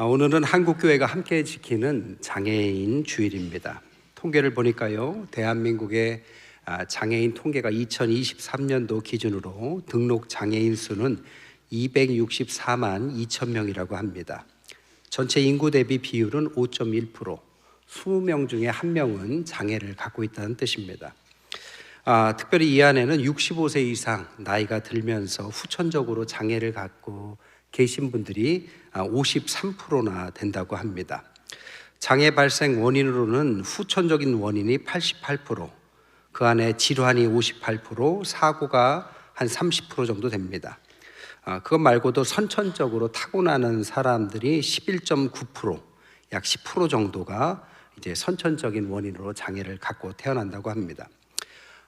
오늘은 한국교회가 함께 지키는 장애인 주일입니다. 통계를 보니까요, 대한민국의 장애인 통계가 2023년도 기준으로 등록 장애인 수는 264만 2천 명이라고 합니다. 전체 인구 대비 비율은 5.1%, 20명 중에 1명은 장애를 갖고 있다는 뜻입니다. 특별히 이 안에는 65세 이상 나이가 들면서 후천적으로 장애를 갖고 계신 분들이 53%나 된다고 합니다. 장애 발생 원인으로는 후천적인 원인이 88%, 그 안에 질환이 58%, 사고가 한 30% 정도 됩니다. 그것 말고도 선천적으로 타고나는 사람들이 11.9%, 약 10% 정도가 이제 선천적인 원인으로 장애를 갖고 태어난다고 합니다.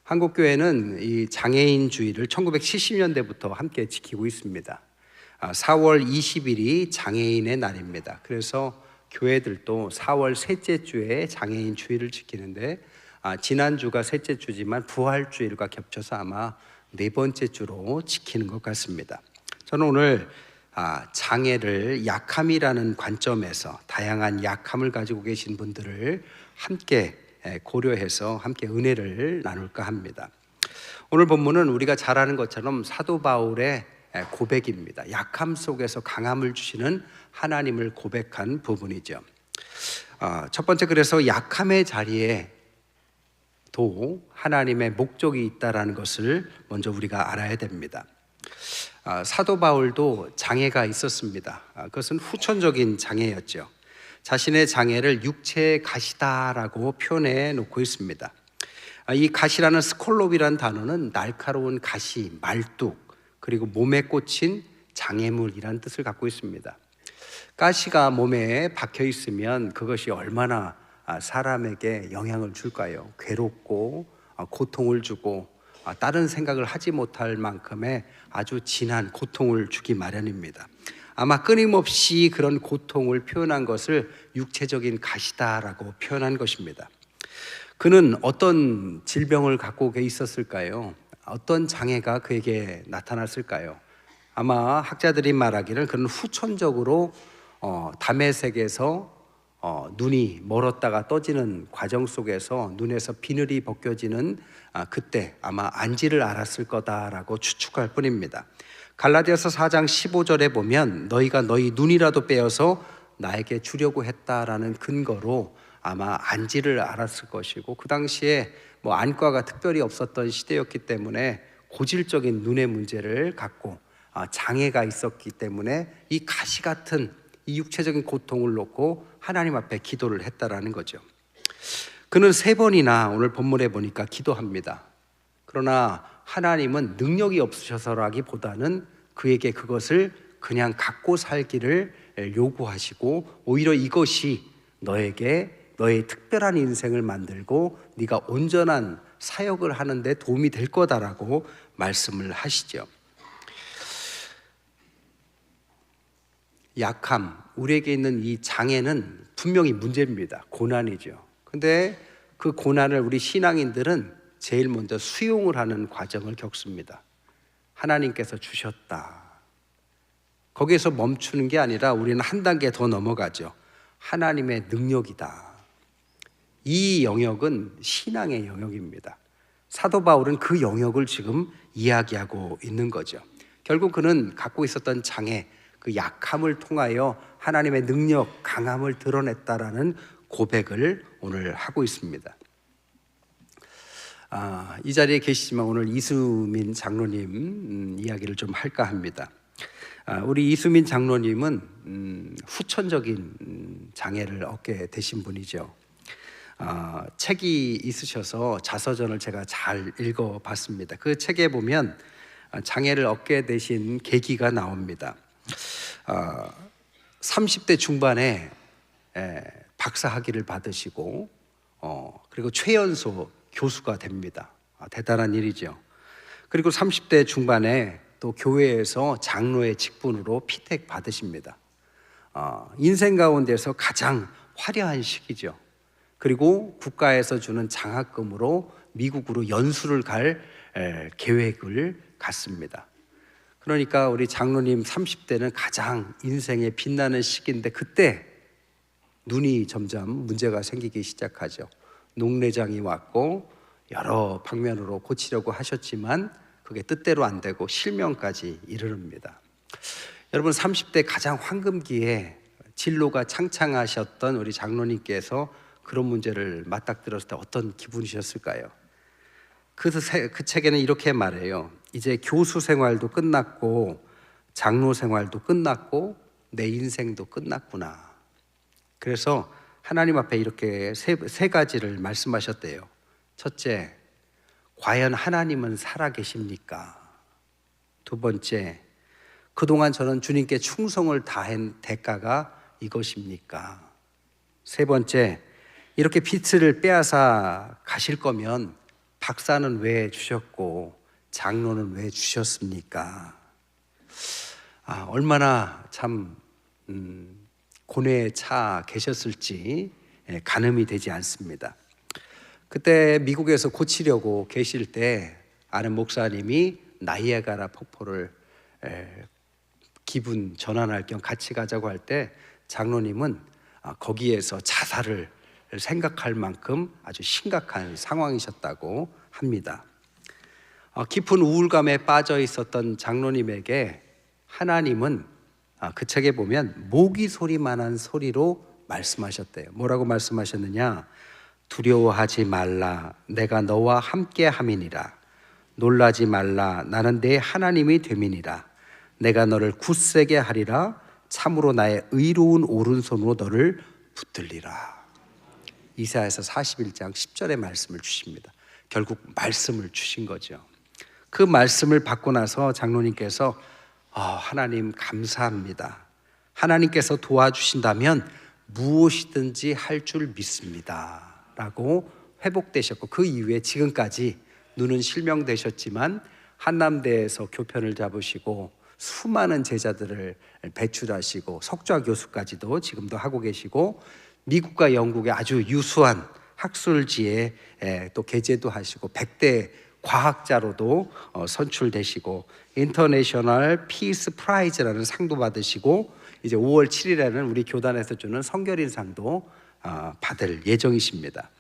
한국교회는 이 장애인 주일을 1970년대부터 함께 지키고 있습니다. 4월 20일이 장애인의 날입니다. 그래서 교회들도 4월 셋째 주에 장애인 주일을 지키는데 지난주가 셋째 주지만 부활주일과 겹쳐서 아마 네 번째 주로 지키는 것 같습니다. 저는 오늘 장애를 약함이라는 관점에서 다양한 약함을 가지고 계신 분들을 함께 고려해서 함께 은혜를 나눌까 합니다. 오늘 본문은 우리가 잘 아는 것처럼 사도 바울의 고백입니다. 약함 속에서 강함을 주시는 하나님을 고백한 부분이죠. 첫 번째, 그래서 약함의 자리에도 하나님의 목적이 있다는 것을 먼저 우리가 알아야 됩니다. 사도 바울도 장애가 있었습니다. 그것은 후천적인 장애였죠. 자신의 장애를 육체의 가시다라고 표현해 놓고 있습니다. 이 가시라는 스콜롭이라는 단어는 날카로운 가시, 말뚝, 그리고 몸에 꽂힌 장애물이라는 뜻을 갖고 있습니다. 가시가 몸에 박혀 있으면 그것이 얼마나 사람에게 영향을 줄까요? 괴롭고 고통을 주고 다른 생각을 하지 못할 만큼의 아주 진한 고통을 주기 마련입니다. 아마 끊임없이 그런 고통을 표현한 것을 육체적인 가시다라고 표현한 것입니다. 그는 어떤 질병을 갖고 있었을까요? 어떤 장애가 그에게 나타났을까요? 아마 학자들이 말하기를 그는 후천적으로 담에색에서 눈이 멀었다가 떠지는 과정 속에서 눈에서 비늘이 벗겨지는 그때 아마 안지를 알았을 거다라고 추측할 뿐입니다. 갈라디아서 4장 15절에 보면 너희가 너희 눈이라도 빼어서 나에게 주려고 했다라는 근거로 아마 안지를 알았을 것이고, 그 당시에 안과가 특별히 없었던 시대였기 때문에 고질적인 눈의 문제를 갖고 장애가 있었기 때문에 이 가시 같은 이 육체적인 고통을 놓고 하나님 앞에 기도를 했다라는 거죠. 그는 3번이나 오늘 본문에 보니까 기도합니다. 그러나 하나님은 능력이 없으셔서라기보다는 그에게 그것을 그냥 갖고 살기를 요구하시고, 오히려 이것이 너에게 너의 특별한 인생을 만들고 네가 온전한 사역을 하는데 도움이 될 거다라고 말씀을 하시죠. 약함, 우리에게 있는 이 장애는 분명히 문제입니다. 고난이죠. 근데 그 고난을 우리 신앙인들은 제일 먼저 수용을 하는 과정을 겪습니다. 하나님께서 주셨다. 거기에서 멈추는 게 아니라 우리는 한 단계 더 넘어가죠. 하나님의 능력이다. 이 영역은 신앙의 영역입니다. 사도 바울은 그 영역을 지금 이야기하고 있는 거죠. 결국 그는 갖고 있었던 장애, 그 약함을 통하여 하나님의 능력, 강함을 드러냈다라는 고백을 오늘 하고 있습니다. 이 자리에 계시지만 오늘 이수민 장로님 이야기를 좀 할까 합니다. 우리 이수민 장로님은 후천적인 장애를 얻게 되신 분이죠. 책이 있으셔서 자서전을 제가 잘 읽어봤습니다. 그 책에 보면 장애를 얻게 되신 계기가 나옵니다. 30대 중반에 박사학위를 받으시고 그리고 최연소 교수가 됩니다. 대단한 일이죠. 그리고 30대 중반에 또 교회에서 장로의 직분으로 피택 받으십니다. 인생 가운데서 가장 화려한 시기죠. 그리고 국가에서 주는 장학금으로 미국으로 연수를 갈 계획을 갖습니다. 그러니까 우리 장로님 30대는 가장 인생에 빛나는 시기인데 그때 눈이 점점 문제가 생기기 시작하죠. 녹내장이 왔고 여러 방면으로 고치려고 하셨지만 그게 뜻대로 안 되고 실명까지 이르릅니다. 여러분 30대 가장 황금기에 진로가 창창하셨던 우리 장로님께서 그런 문제를 맞닥뜨렸을 때 어떤 기분이셨을까요? 그 책에는 이렇게 말해요. 이제 교수 생활도 끝났고 장로 생활도 끝났고 내 인생도 끝났구나. 그래서 하나님 앞에 이렇게 세 가지를 말씀하셨대요. 첫째, 과연 하나님은 살아계십니까? 두 번째, 그동안 저는 주님께 충성을 다한 대가가 이것입니까? 세 번째, 이렇게 빛을 빼앗아 가실 거면 박사는 왜 주셨고 장로는 왜 주셨습니까? 얼마나 참 고뇌에 차 계셨을지 가늠이 되지 않습니다. 그때 미국에서 고치려고 계실 때 아는 목사님이 나이아가라 폭포를 기분 전환할 겸 같이 가자고 할 때 장로님은 거기에서 자살을 생각할 만큼 아주 심각한 상황이셨다고 합니다. 깊은 우울감에 빠져 있었던 장로님에게 하나님은 그 책에 보면 모기 소리만한 소리로 말씀하셨대요. 뭐라고 말씀하셨느냐? 두려워하지 말라, 내가 너와 함께 함이니라. 놀라지 말라, 나는 내 하나님이 됨이니라. 내가 너를 굳세게 하리라. 참으로 나의 의로운 오른손으로 너를 붙들리라. 이사야서 41장 10절의 말씀을 주십니다. 결국 말씀을 주신 거죠. 그 말씀을 받고 나서 장로님께서 하나님 감사합니다. 하나님께서 도와주신다면 무엇이든지 할 줄 믿습니다 라고 회복되셨고, 그 이후에 지금까지 눈은 실명되셨지만 한남대에서 교편을 잡으시고 수많은 제자들을 배출하시고 석좌 교수까지도 지금도 하고 계시고, 미국과 영국의 아주 유수한 학술지에 또 게재도 하시고 100대 과학자로도 선출되시고 인터내셔널 피스 프라이즈라는 상도 받으시고 이제 5월 7일에는 우리 교단에서 주는 성결인상도 받을 예정이십니다.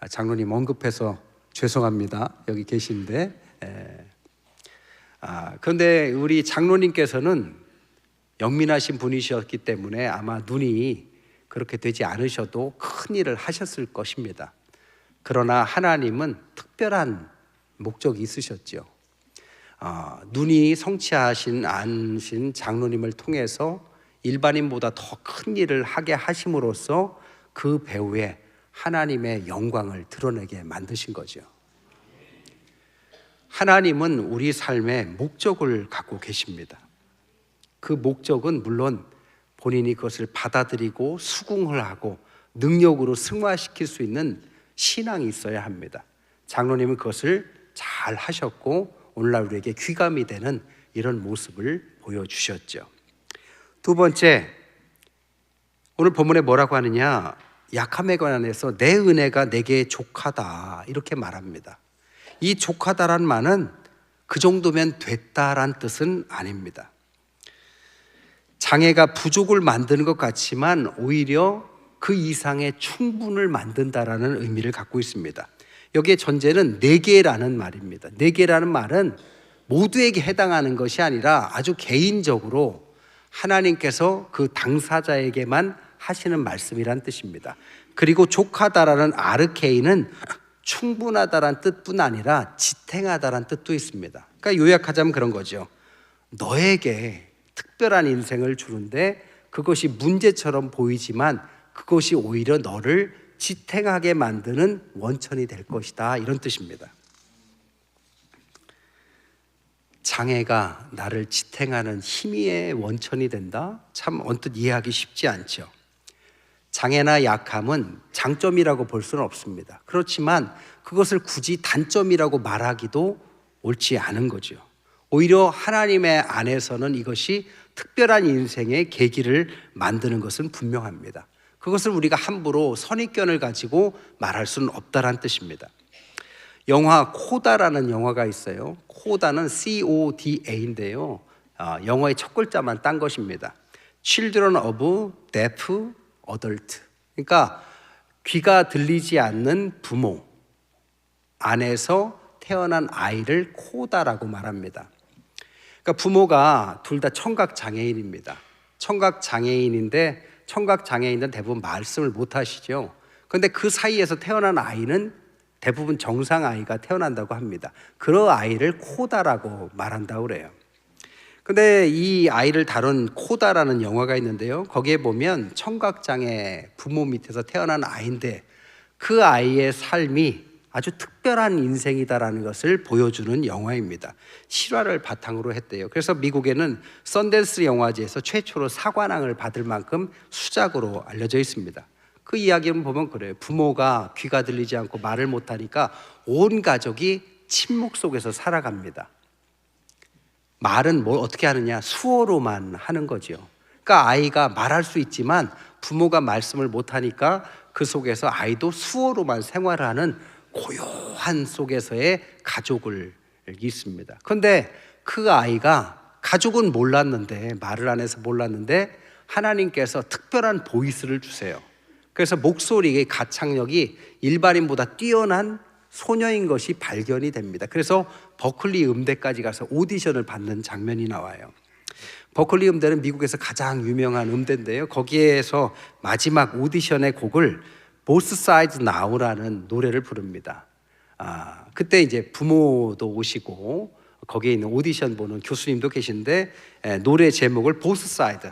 장로님 언급해서 죄송합니다. 여기 계신데 그런데 우리 장로님께서는 영민하신 분이셨기 때문에 아마 눈이 그렇게 되지 않으셔도 큰 일을 하셨을 것입니다. 그러나 하나님은 특별한 목적이 있으셨죠. 눈이 성취하신 않으신 장로님을 통해서 일반인보다 더 큰 일을 하게 하심으로써 그 배후에 하나님의 영광을 드러내게 만드신 거죠. 하나님은 우리 삶에 목적을 갖고 계십니다. 그 목적은 물론 본인이 그것을 받아들이고 수긍을 하고 능력으로 승화시킬 수 있는 신앙이 있어야 합니다. 장로님은 그것을 잘 하셨고 오늘날 우리에게 귀감이 되는 이런 모습을 보여주셨죠. 두 번째, 오늘 본문에 뭐라고 하느냐? 약함에 관해서 내 은혜가 내게 족하다 이렇게 말합니다. 이 족하다란 말은 그 정도면 됐다란 뜻은 아닙니다. 장애가 부족을 만드는 것 같지만 오히려 그 이상의 충분을 만든다라는 의미를 갖고 있습니다. 여기에 전제는 내게라는 말입니다. 내게라는 말은 모두에게 해당하는 것이 아니라 아주 개인적으로 하나님께서 그 당사자에게만 하시는 말씀이란 뜻입니다. 그리고 족하다라는 아르케이는 충분하다란 뜻뿐 아니라 지탱하다란 뜻도 있습니다. 그러니까 요약하자면 그런 거죠. 너에게 특별한 인생을 주는데 그것이 문제처럼 보이지만 그것이 오히려 너를 지탱하게 만드는 원천이 될 것이다, 이런 뜻입니다. 장애가 나를 지탱하는 힘의 원천이 된다? 참 언뜻 이해하기 쉽지 않죠. 장애나 약함은 장점이라고 볼 수는 없습니다. 그렇지만 그것을 굳이 단점이라고 말하기도 옳지 않은 거죠. 오히려 하나님의 안에서는 이것이 특별한 인생의 계기를 만드는 것은 분명합니다. 그것을 우리가 함부로 선입견을 가지고 말할 수는 없다란 뜻입니다. 영화 코다라는 영화가 있어요. 코다는 CODA인데요. 영어의 첫 글자만 딴 것입니다. Children of Deaf Adult. 그러니까 귀가 들리지 않는 부모 안에서 태어난 아이를 코다라고 말합니다. 그러니까 부모가 둘 다 청각 장애인입니다. 청각 장애인인데 청각 장애인은 대부분 말씀을 못 하시죠. 그런데 그 사이에서 태어난 아이는 대부분 정상 아이가 태어난다고 합니다. 그런 아이를 코다라고 말한다고 그래요. 근데 이 아이를 다룬 코다라는 영화가 있는데요. 거기에 보면 청각장애 부모 밑에서 태어난 아이인데 그 아이의 삶이 아주 특별한 인생이다라는 것을 보여주는 영화입니다. 실화를 바탕으로 했대요. 그래서 미국에는 썬댄스 영화제에서 최초로 사관왕을 받을 만큼 수작으로 알려져 있습니다. 그 이야기를 보면 그래요. 부모가 귀가 들리지 않고 말을 못하니까 온 가족이 침묵 속에서 살아갑니다. 말은 뭘 어떻게 하느냐? 수어로만 하는 거죠. 그러니까 아이가 말할 수 있지만 부모가 말씀을 못하니까 그 속에서 아이도 수어로만 생활하는 고요한 속에서의 가족을 있습니다. 그런데 그 아이가 가족은 몰랐는데 말을 안 해서 몰랐는데 하나님께서 특별한 보이스를 주세요. 그래서 목소리의 가창력이 일반인보다 뛰어난 소녀인 것이 발견이 됩니다. 그래서 버클리 음대까지 가서 오디션을 받는 장면이 나와요. 버클리 음대는 미국에서 가장 유명한 음대인데요. 거기에서 마지막 오디션의 곡을 Both Sides Now라는 노래를 부릅니다. 그때 이제 부모도 오시고 거기에 있는 오디션 보는 교수님도 계신데 노래 제목을 Both Side,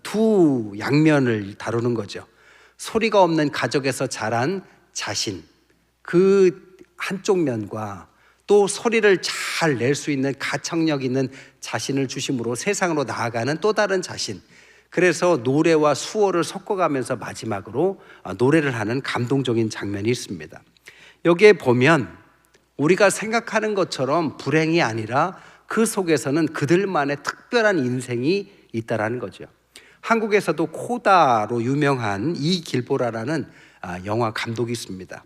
두 양면을 다루는 거죠. 소리가 없는 가족에서 자란 자신, 그 한쪽 면과 또 소리를 잘 낼 수 있는 가창력 있는 자신을 중심으로 세상으로 나아가는 또 다른 자신. 그래서 노래와 수어를 섞어가면서 마지막으로 노래를 하는 감동적인 장면이 있습니다. 여기에 보면 우리가 생각하는 것처럼 불행이 아니라 그 속에서는 그들만의 특별한 인생이 있다라는 거죠. 한국에서도 코다로 유명한 이길보라라는 영화 감독이 있습니다.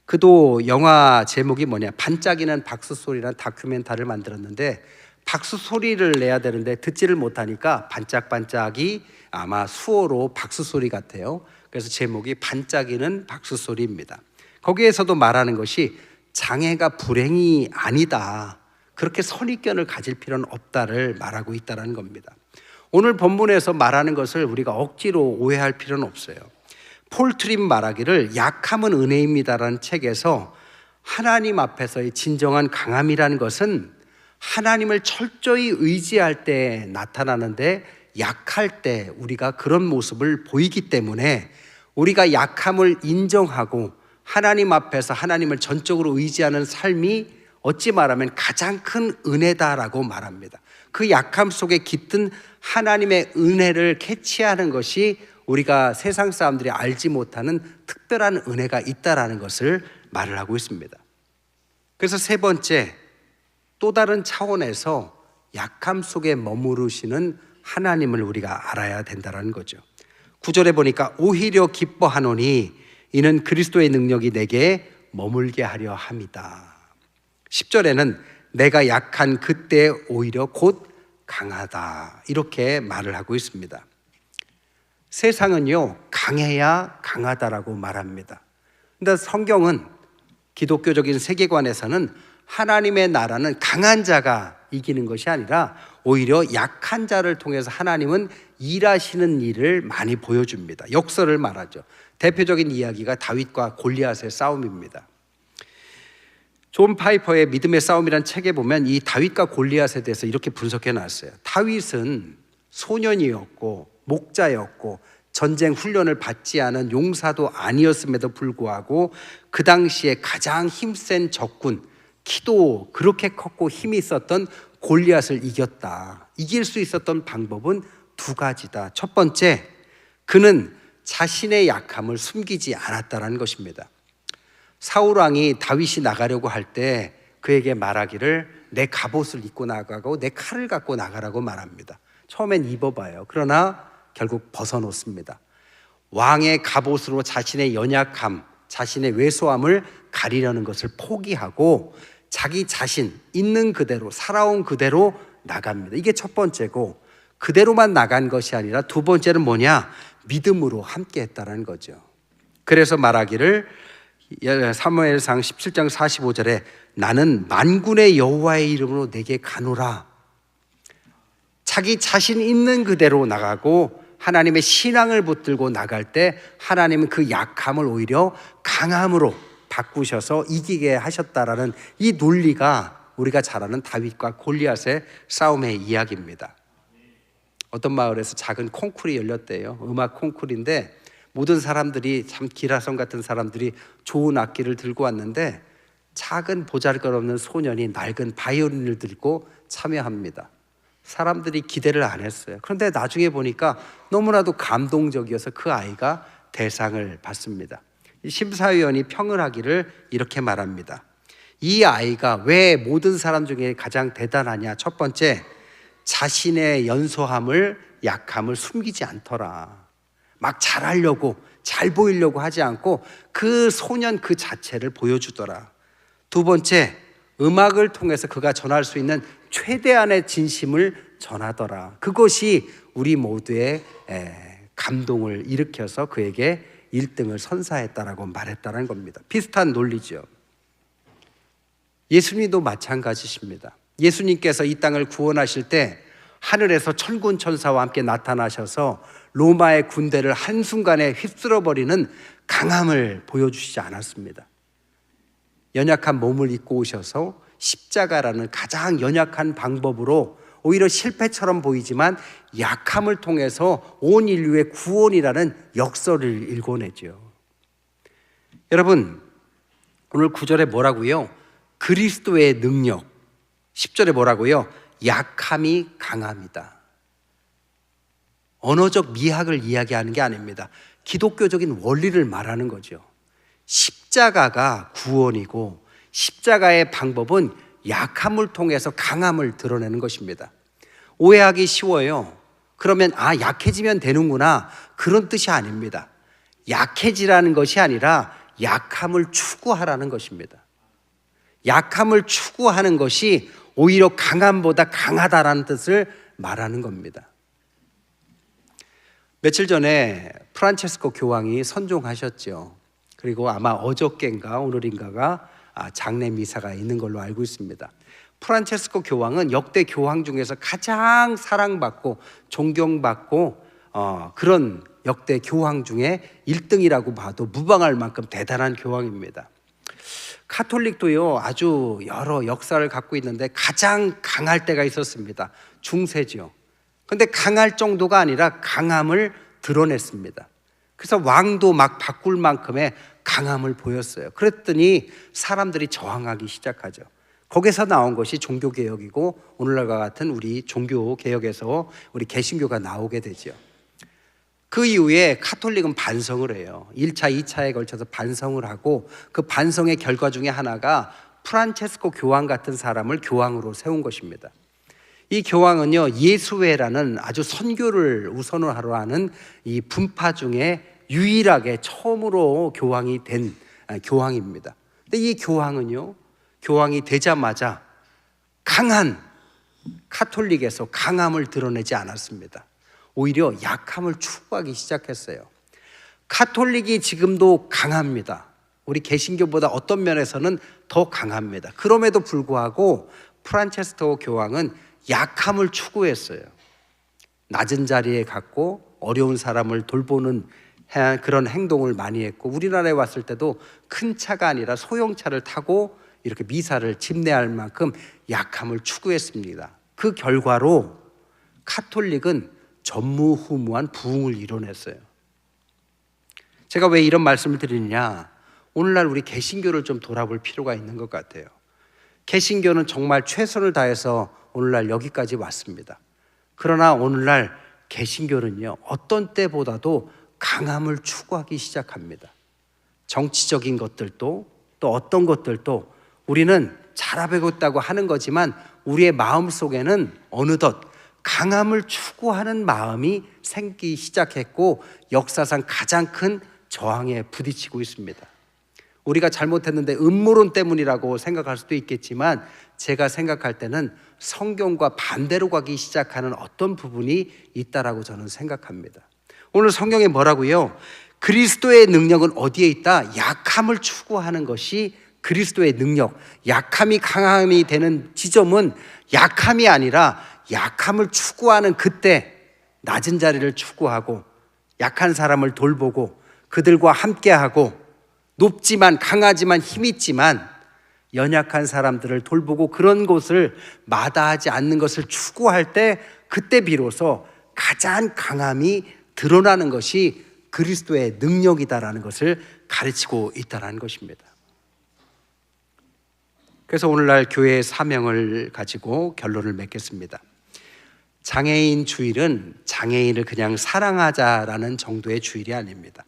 그도 영화 제목이 뭐냐, 반짝이는 박수 소리라는 다큐멘터리를 만들었는데 박수 소리를 내야 되는데 듣지를 못하니까 반짝반짝이 아마 수어로 박수 소리 같아요. 그래서 제목이 반짝이는 박수 소리입니다. 거기에서도 말하는 것이 장애가 불행이 아니다, 그렇게 선입견을 가질 필요는 없다를 말하고 있다는 겁니다. 오늘 본문에서 말하는 것을 우리가 억지로 오해할 필요는 없어요. 폴 트림 말하기를 약함은 은혜입니다라는 책에서 하나님 앞에서의 진정한 강함이라는 것은 하나님을 철저히 의지할 때 나타나는데 약할 때 우리가 그런 모습을 보이기 때문에 우리가 약함을 인정하고 하나님 앞에서 하나님을 전적으로 의지하는 삶이 어찌 말하면 가장 큰 은혜다라고 말합니다. 그 약함 속에 깃든 하나님의 은혜를 캐치하는 것이 우리가 세상 사람들이 알지 못하는 특별한 은혜가 있다라는 것을 말을 하고 있습니다. 그래서 세 번째, 또 다른 차원에서 약함 속에 머무르시는 하나님을 우리가 알아야 된다는 거죠. 9절에 보니까 오히려 기뻐하노니 이는 그리스도의 능력이 내게 머물게 하려 함이다. 10절에는 내가 약한 그때 오히려 곧 강하다, 이렇게 말을 하고 있습니다. 세상은요, 강해야 강하다라고 말합니다. 근데 성경은, 기독교적인 세계관에서는 하나님의 나라는 강한 자가 이기는 것이 아니라 오히려 약한 자를 통해서 하나님은 일하시는 일을 많이 보여줍니다. 역설을 말하죠. 대표적인 이야기가 다윗과 골리앗의 싸움입니다. 존 파이퍼의 믿음의 싸움이라는 책에 보면 이 다윗과 골리앗에 대해서 이렇게 분석해 놨어요. 다윗은 소년이었고 목자였고 전쟁 훈련을 받지 않은 용사도 아니었음에도 불구하고 그 당시에 가장 힘센 적군, 키도 그렇게 컸고 힘이 있었던 골리앗을 이겼다. 이길 수 있었던 방법은 두 가지다. 첫 번째, 그는 자신의 약함을 숨기지 않았다는 것입니다. 사울 왕이 다윗이 나가려고 할 때 그에게 말하기를 내 갑옷을 입고 나가고 내 칼을 갖고 나가라고 말합니다. 처음엔 입어봐요. 그러나 결국 벗어놓습니다. 왕의 갑옷으로 자신의 연약함, 자신의 왜소함을 가리려는 것을 포기하고 자기 자신 있는 그대로 살아온 그대로 나갑니다. 이게 첫 번째고, 그대로만 나간 것이 아니라 두 번째는 뭐냐? 믿음으로 함께 했다는 거죠. 그래서 말하기를 사무엘상 17장 45절에 나는 만군의 여호와의 이름으로 내게 가노라. 자기 자신 있는 그대로 나가고 하나님의 신앙을 붙들고 나갈 때 하나님은 그 약함을 오히려 강함으로 바꾸셔서 이기게 하셨다라는 이 논리가 우리가 잘 아는 다윗과 골리앗의 싸움의 이야기입니다. 어떤 마을에서 작은 콩쿨이 열렸대요. 음악 콩쿨인데 모든 사람들이, 참 기라성 같은 사람들이 좋은 악기를 들고 왔는데 작은 보잘것없는 소년이 낡은 바이올린을 들고 참여합니다. 사람들이 기대를 안 했어요. 그런데 나중에 보니까 너무나도 감동적이어서 그 아이가 대상을 받습니다. 심사위원이 평을 하기를 이렇게 말합니다. 이 아이가 왜 모든 사람 중에 가장 대단하냐? 첫 번째, 자신의 연소함을, 약함을 숨기지 않더라. 막 잘하려고, 잘 보이려고 하지 않고 그 소년 그 자체를 보여주더라. 두 번째, 음악을 통해서 그가 전할 수 있는 최대한의 진심을 전하더라. 그것이 우리 모두의 감동을 일으켜서 그에게 1등을 선사했다라고 말했다는 겁니다. 비슷한 논리죠. 예수님도 마찬가지십니다. 예수님께서 이 땅을 구원하실 때 하늘에서 천군 천사와 함께 나타나셔서 로마의 군대를 한순간에 휩쓸어버리는 강함을 보여주시지 않았습니다. 연약한 몸을 입고 오셔서 십자가라는 가장 연약한 방법으로 오히려 실패처럼 보이지만 약함을 통해서 온 인류의 구원이라는 역설을 일궈내죠. 여러분, 오늘 9절에 뭐라고요? 그리스도의 능력. 10절에 뭐라고요? 약함이 강함이다. 언어적 미학을 이야기하는 게 아닙니다. 기독교적인 원리를 말하는 거죠. 십자가가 구원이고 십자가의 방법은 약함을 통해서 강함을 드러내는 것입니다. 오해하기 쉬워요. 그러면 약해지면 되는구나, 그런 뜻이 아닙니다. 약해지라는 것이 아니라 약함을 추구하라는 것입니다. 약함을 추구하는 것이 오히려 강함보다 강하다라는 뜻을 말하는 겁니다. 며칠 전에 프란체스코 교황이 선종하셨죠. 그리고 아마 어저께인가 오늘인가가 장례 미사가 있는 걸로 알고 있습니다. 프란체스코 교황은 역대 교황 중에서 가장 사랑받고 존경받고 그런 역대 교황 중에 1등이라고 봐도 무방할 만큼 대단한 교황입니다. 카톨릭도요, 아주 여러 역사를 갖고 있는데 가장 강할 때가 있었습니다. 중세죠. 근데 강할 정도가 아니라 강함을 드러냈습니다. 그래서 왕도 막 바꿀 만큼의 강함을 보였어요. 그랬더니 사람들이 저항하기 시작하죠. 거기서 나온 것이 종교개혁이고 오늘날과 같은 우리 종교개혁에서 우리 개신교가 나오게 되죠. 그 이후에 카톨릭은 반성을 해요. 1차, 2차에 걸쳐서 반성을 하고 그 반성의 결과 중에 하나가 프란체스코 교황 같은 사람을 교황으로 세운 것입니다. 이 교황은요, 예수회라는 아주 선교를 우선으로 하는 이 분파 중에 유일하게 처음으로 교황이 된 교황입니다. 근데 이 교황은요, 교황이 되자마자 강한 카톨릭에서 강함을 드러내지 않았습니다. 오히려 약함을 추구하기 시작했어요. 카톨릭이 지금도 강합니다. 우리 개신교보다 어떤 면에서는 더 강합니다. 그럼에도 불구하고 프란체스코 교황은 약함을 추구했어요. 낮은 자리에 갔고 어려운 사람을 돌보는 그런 행동을 많이 했고, 우리나라에 왔을 때도 큰 차가 아니라 소형차를 타고 이렇게 미사를 집례할 만큼 약함을 추구했습니다. 그 결과로 카톨릭은 전무후무한 부흥을 이뤄냈어요. 제가 왜 이런 말씀을 드리느냐, 오늘날 우리 개신교를 좀 돌아볼 필요가 있는 것 같아요. 개신교는 정말 최선을 다해서 오늘날 여기까지 왔습니다. 그러나 오늘날 개신교는요, 어떤 때보다도 강함을 추구하기 시작합니다. 정치적인 것들도 또 어떤 것들도 우리는 잘하고 있다고 하는 거지만 우리의 마음속에는 어느덧 강함을 추구하는 마음이 생기기 시작했고 역사상 가장 큰 저항에 부딪히고 있습니다. 우리가 잘못했는데 음모론 때문이라고 생각할 수도 있겠지만 제가 생각할 때는 성경과 반대로 가기 시작하는 어떤 부분이 있다라고 저는 생각합니다. 오늘 성경에 뭐라고요? 그리스도의 능력은 어디에 있다? 약함을 추구하는 것이 그리스도의 능력. 약함이 강함이 되는 지점은 약함이 아니라 약함을 추구하는 그때 낮은 자리를 추구하고 약한 사람을 돌보고 그들과 함께하고 높지만 강하지만 힘있지만 연약한 사람들을 돌보고 그런 곳을 마다하지 않는 것을 추구할 때 그때 비로소 가장 강함이 드러나는 것이 그리스도의 능력이다라는 것을 가르치고 있다는 것입니다. 그래서 오늘날 교회의 사명을 가지고 결론을 맺겠습니다. 장애인 주일은 장애인을 그냥 사랑하자라는 정도의 주일이 아닙니다.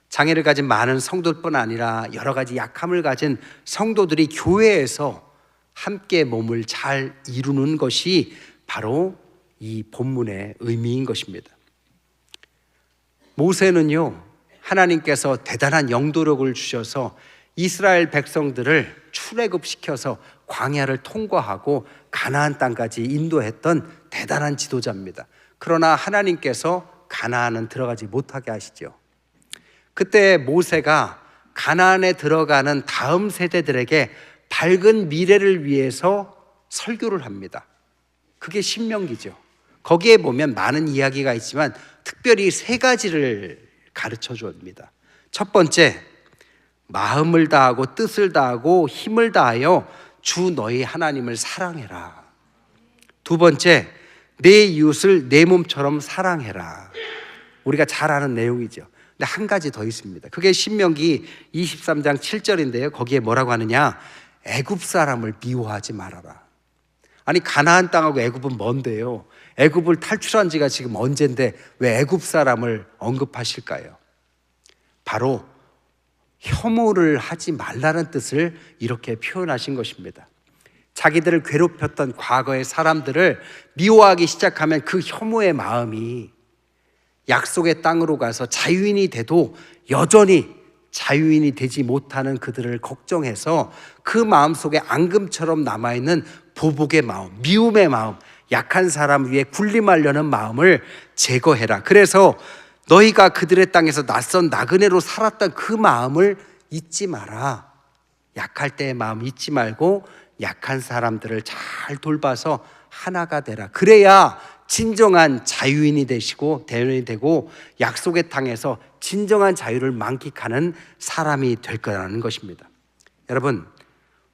장애를 가진 많은 성도들뿐 아니라 여러 가지 약함을 가진 성도들이 교회에서 함께 몸을 잘 이루는 것이 바로 이 본문의 의미인 것입니다. 모세는요, 하나님께서 대단한 영도력을 주셔서 이스라엘 백성들을 출애굽시켜서 광야를 통과하고 가나안 땅까지 인도했던 대단한 지도자입니다. 그러나 하나님께서 가나안은 들어가지 못하게 하시죠. 그때 모세가 가나안에 들어가는 다음 세대들에게 밝은 미래를 위해서 설교를 합니다. 그게 신명기죠. 거기에 보면 많은 이야기가 있지만 특별히 세 가지를 가르쳐 줍니다. 첫 번째, 마음을 다하고 뜻을 다하고 힘을 다하여 주 너희 하나님을 사랑해라. 두 번째, 내 이웃을 내 몸처럼 사랑해라. 우리가 잘 아는 내용이죠. 근데 한 가지 더 있습니다. 그게 신명기 23장 7절인데요. 거기에 뭐라고 하느냐? 애굽 사람을 미워하지 말아라. 아니 가나안 땅하고 애굽은 뭔데요? 애굽을 탈출한 지가 지금 언젠데 왜 애굽 사람을 언급하실까요? 바로 혐오를 하지 말라는 뜻을 이렇게 표현하신 것입니다. 자기들을 괴롭혔던 과거의 사람들을 미워하기 시작하면 그 혐오의 마음이 약속의 땅으로 가서 자유인이 돼도 여전히 자유인이 되지 못하는 그들을 걱정해서 그 마음속에 앙금처럼 남아있는 보복의 마음, 미움의 마음, 약한 사람 위에 군림하려는 마음을 제거해라. 그래서 너희가 그들의 땅에서 낯선 나그네로 살았던 그 마음을 잊지 마라. 약할 때의 마음 잊지 말고 약한 사람들을 잘 돌봐서 하나가 되라. 그래야 진정한 자유인이 되시고 대원이 되고 약속의 땅에서 진정한 자유를 만끽하는 사람이 될 거라는 것입니다. 여러분,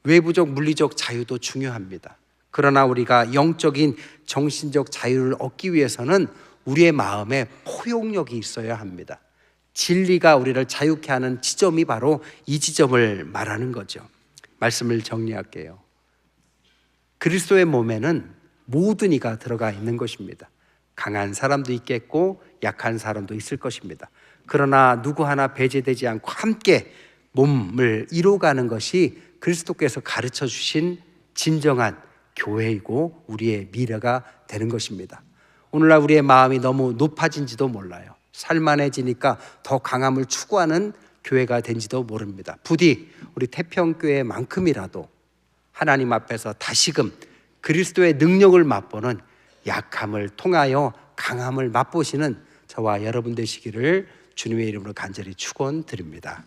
외부적 물리적 자유도 중요합니다. 그러나 우리가 영적인 정신적 자유를 얻기 위해서는 우리의 마음에 포용력이 있어야 합니다. 진리가 우리를 자유케 하는 지점이 바로 이 지점을 말하는 거죠. 말씀을 정리할게요. 그리스도의 몸에는 모든 이가 들어가 있는 것입니다. 강한 사람도 있겠고 약한 사람도 있을 것입니다. 그러나 누구 하나 배제되지 않고 함께 몸을 이루어가는 것이 그리스도께서 가르쳐 주신 진정한 교회이고 우리의 미래가 되는 것입니다. 오늘날 우리의 마음이 너무 높아진지도 몰라요. 살만해지니까 더 강함을 추구하는 교회가 된지도 모릅니다. 부디 우리 태평교회만큼이라도 하나님 앞에서 다시금 그리스도의 능력을 맛보는 약함을 통하여 강함을 맛보시는 저와 여러분 되시기를 주님의 이름으로 간절히 축원드립니다.